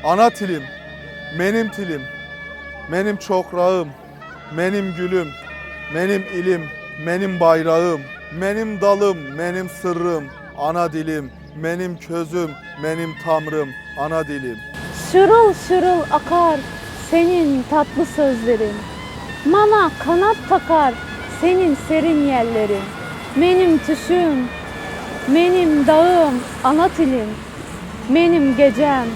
ana tilim, benim tilim, benim çokrağım, benim gülüm, benim ilim, benim bayrağım, benim dalım, benim sırrım, ana dilim, benim közüm, benim tamrım, ana dilim. Şırıl şırıl akar senin tatlı sözlerin. Bana kanat takar senin serin yerlerin. Benim tüşüm, benim dağım, ana dilim. Benim gecem,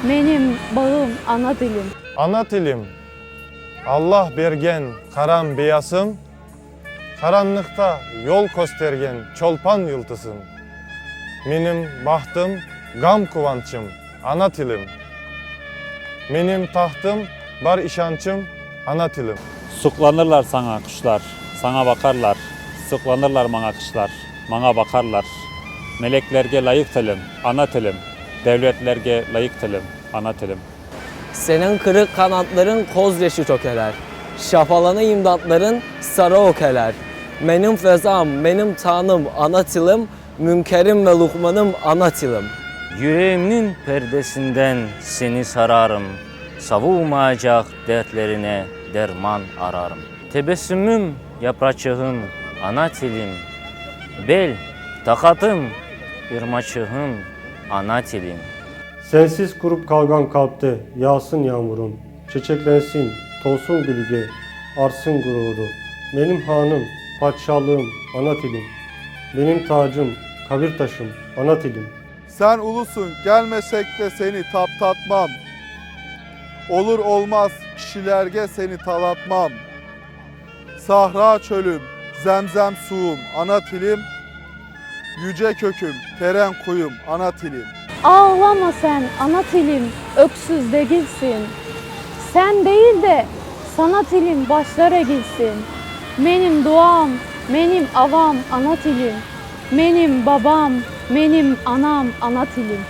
benim bağım, ana dilim. Ana dilim, Allah bergen karam beyasım, karanlıkta yol göstergen çolpan yıldızım. Benim bahtım, gam kuvançım, ana dilim. Benim tahtım, bar işançım, ana dilim. Suklanırlar sana kuşlar, sana bakarlar. Sıklanırlar bana kuşlar, bana bakarlar. Meleklerge layık telim, ana telim. Devletlerge layık telim, ana telim. Senin kırık kanatların koz leşi tökeler. Şafalanı imdatların sarı okeler. Benim fezam, benim tanım, ana tilim. Münkerim ve lukmanım, ana tilim. Yüreğimin perdesinden seni sararım. Savulmayacak dertlerine derman ararım. Tebessümüm, yaprağım, ana tilim. Bel, takatım, ırmaçığım, ana tilim. Sensiz kurup kalgan kalpte yağsın yağmurun, çiçeklensin, tolsun bilge, arsın gururu. Benim hanım, padişahlığım, ana tilim. Benim tacım, kabir taşım, ana tilim. Sen ulusun, gelmesek de seni taptatmam. Olur olmaz kişilerge seni talatmam. Sahra çölüm, zemzem suğum, ana tilim. Yüce köküm, teren kuyum, ana tilim. Ağlama sen ana tilim, öksüz değilsin. Sen değil de sana tilim başlara gilsin. Benim duam, benim avam ana tilim. Benim babam, benim anam ana tilim.